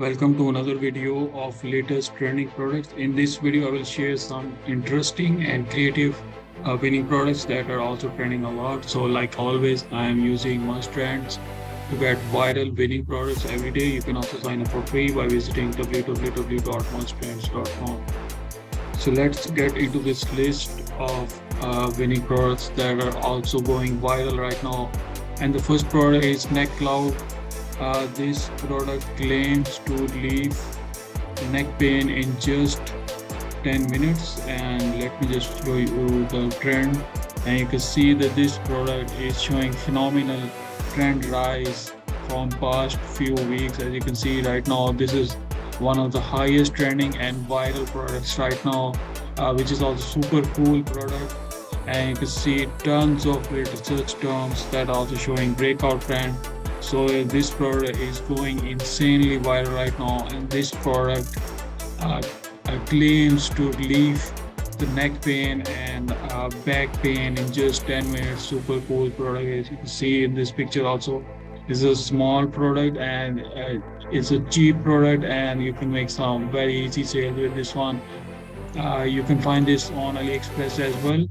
Welcome to another video of latest trending products. In this video, I will share some interesting and creative winning products that are also trending a lot. So like always, I am using Muz Trends to get viral winning products every day. You can also sign up for free by visiting www.muztrends.com. So let's get into this list of winning products that are also going viral right now. And the first product is Neck Cloud. This product claims to relieve neck pain in just 10 minutes. And let me just show you the trend. And you can see that this product is showing phenomenal trend rise from past few weeks. As you can see right now, this is one of the highest trending and viral products right now, which is also super cool product. And you can see tons of related search terms that are also showing breakout trend. So this product is going insanely viral right now, and this product claims to relieve the neck pain and back pain in just 10 minutes. Super cool product. As you can see in this picture also, it's a small product and it's a cheap product, and you can make some very easy sales with this one. You can find this on AliExpress as well.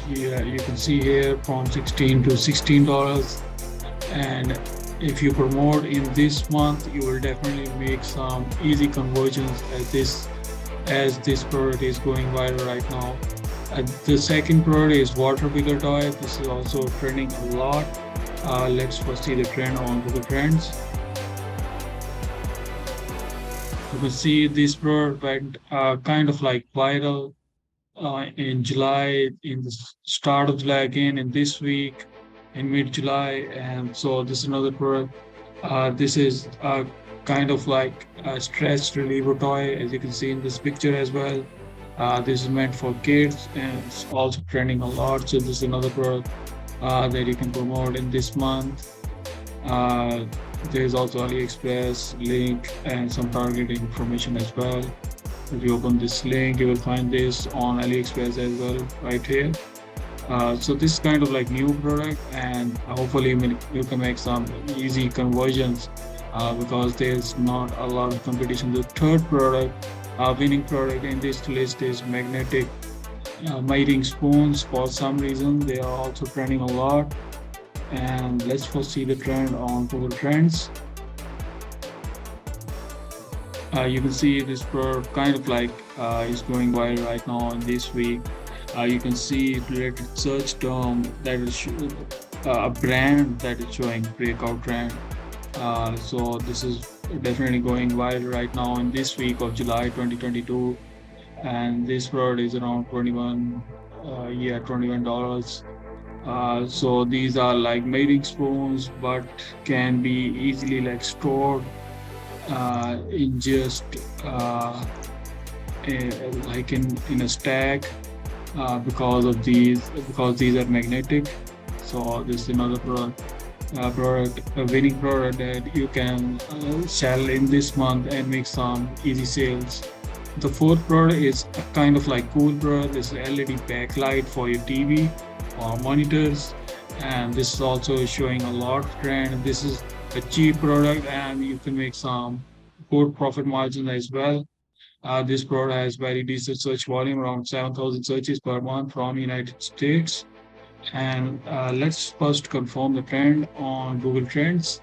Yeah, you can see here from $16 to $16, and if you promote in this month, you will definitely make some easy conversions as this product is going viral right now. The second product is water picker toy. This is also trending a lot. Let's first see the trend on Google Trends. You can see this product went kind of like viral in July, in the start of July again, in this week, in mid-July. And so this is another product. This is kind of like a stress reliever toy, as you can see in this picture as well. This is meant for kids and it's also trending a lot. So this is another product that you can promote in this month. There's also AliExpress link and some targeted information as well. If you open this link, you will find this on AliExpress as well, right here. So this is kind of like new product, and hopefully you can make some easy conversions because there's not a lot of competition. The third product, winning product in this list is magnetic miting spoons. For some reason, they are also trending a lot. And let's first see the trend on Google Trends. You can see this product kind of like is going viral right now in this week. You can see related search term that is a brand that is showing breakout trend. So this is definitely going viral right now in this week of July 2022, and this product is around $21. So these are like mating spoons, but can be easily like stored in just like in a stack because these are magnetic. So this is another product, a winning product that you can sell in this month and make some easy sales. The fourth product is a kind of like cool product. This is LED backlight for your TV or monitors, and this is also showing a lot of trend. This is a cheap product and you can make some good profit margin as well. This product has very decent search volume, around 7,000 searches per month from United States. And let's first confirm the trend on Google Trends.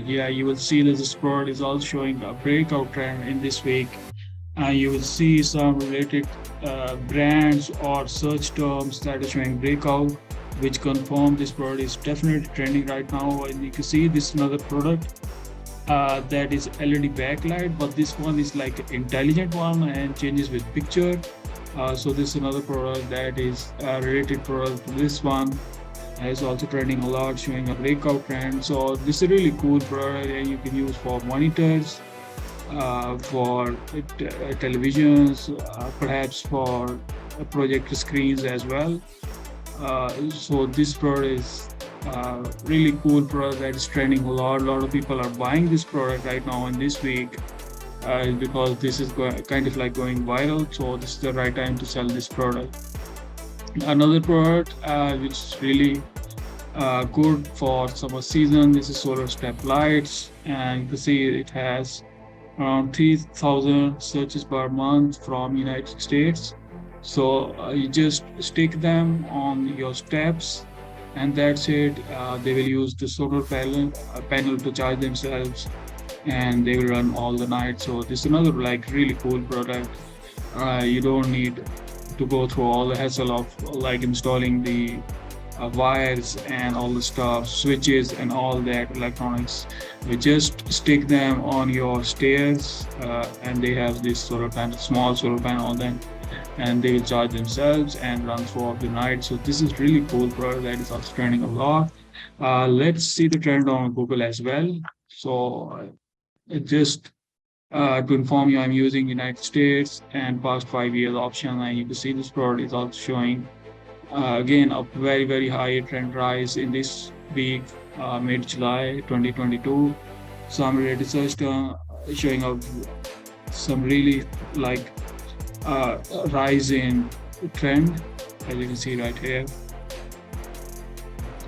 Yeah, you will see that this product is also showing a breakout trend in this week. You will see some related brands or search terms that are showing breakout, which confirm this product is definitely trending right now. And you can see this is another product that is LED backlight, but this one is like an intelligent one and changes with picture. So this is another product that is a related product to this one. Is also trending a lot, showing a breakout trend. So this is a really cool product, and you can use for monitors, for televisions, perhaps for projector screens as well. So this product is really cool product that is trending a lot. A lot of people are buying this product right now in this week because this is kind of like going viral. So this is the right time to sell this product. Another product which is really good for summer season. This is solar step lights, and you can see it has around 3,000 searches per month from United States. So you just stick them on your steps, and that's it. They will use the solar panel to charge themselves, and they will run all the night. So this is another like really cool product. You don't need to go through all the hassle of like installing the wires and all the stuff, switches and all that electronics. You just stick them on your stairs, and they have this solar panel, small solar panel on them, and they will charge themselves and run throughout the night. So this is really cool product that is also trending a lot. Let's see the trend on Google as well. So just to inform you, I'm using United States and past 5 years option, and you can see this product is also showing again a very high trend rise in this week, mid July 2022. Some research showing up some really like rise in trend, as you can see right here.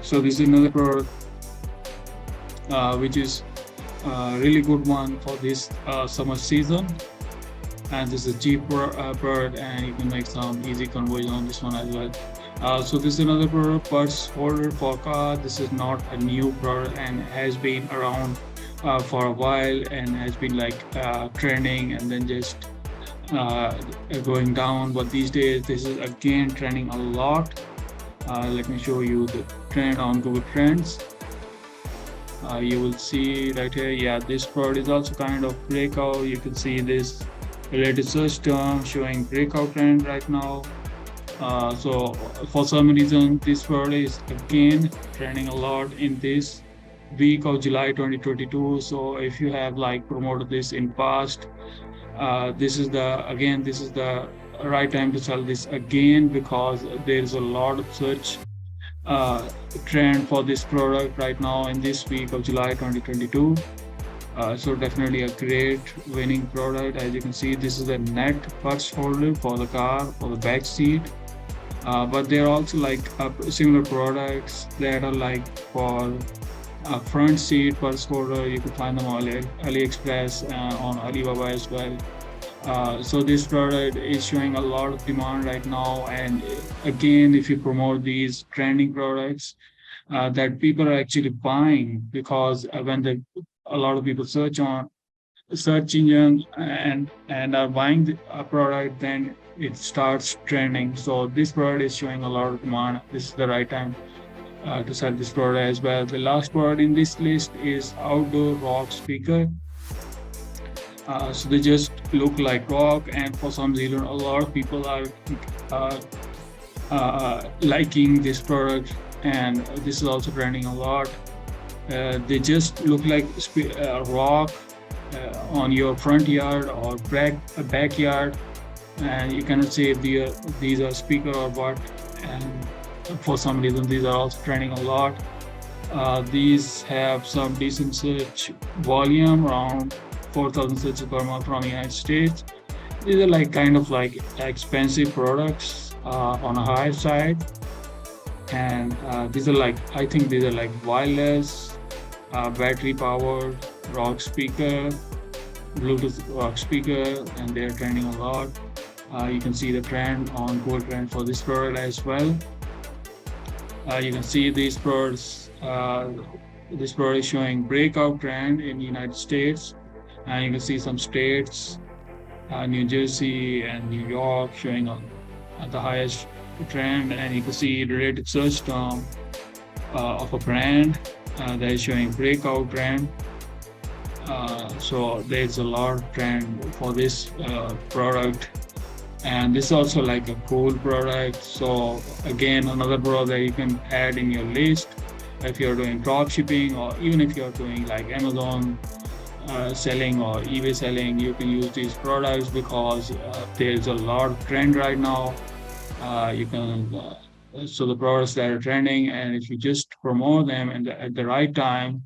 So this is another product which is a really good one for this summer season. And this is a cheap bird, and you can make some easy conversion on this one as well. So this is another product, purse holder for car. This is not a new product and has been around for a while and has been like trending and then just going down. But these days, this is again trending a lot. Let me show you the trend on Google Trends. You will see right here, yeah, this product is also kind of breakout. You can see this related search term showing breakout trend right now. So for some reason, this product is again trending a lot in this week of July 2022. So if you have like promoted this in past, this is the right time to sell this again, because there is a lot of search trend for this product right now in this week of July 2022. So definitely a great winning product. As you can see, this is a net purse holder for the car, for the back seat. But there are also like similar products that are like for a front seat purse holder. You can find them on AliExpress and on Alibaba as well. So this product is showing a lot of demand right now. And again, if you promote these trending products that people are actually buying, because when a lot of people search on search engine and are buying a product, then it starts trending. So this product is showing a lot of demand. This is the right time to sell this product as well. The last product in this list is outdoor rock speaker. So they just look like rock, and for some reason, a lot of people are uh, liking this product, and this is also trending a lot. They just look like rock on your front yard or backyard, and you cannot say if these are speaker or what. And for some reason, these are also trending a lot. These have some decent search volume, around 4,000 searches per month from the United States. These are like kind of like expensive products on a higher side. And these are like, I think these are like wireless, battery powered rock speaker, Bluetooth rock speaker, and they're trending a lot. You can see the trend on Google Trend for this product as well. You can see these products. This product is showing breakout trend in the United States, and you can see some states, New Jersey and New York, showing at the highest trend. And you can see related search term of a brand that is showing breakout trend. So there's a lot of trend for this product, and this is also like a cool product. So again, another product that you can add in your list if you're doing drop shipping, or even if you're doing like Amazon selling or eBay selling. You can use these products because there's a lot of trend right now. You can so the products that are trending, and if you just promote them and at the right time,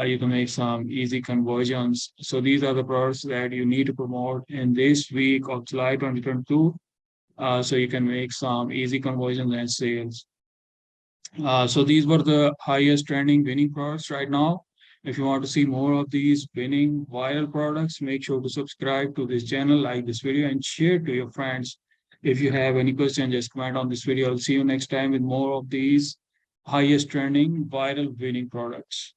you can make some easy conversions. So these are the products that you need to promote in this week of July 2022. So you can make some easy conversions and sales. So these were the highest trending winning products right now. If you want to see more of these winning viral products, make sure to subscribe to this channel, like this video, and share to your friends. If you have any question, just comment on this video. I'll see you next time with more of these highest trending viral winning products.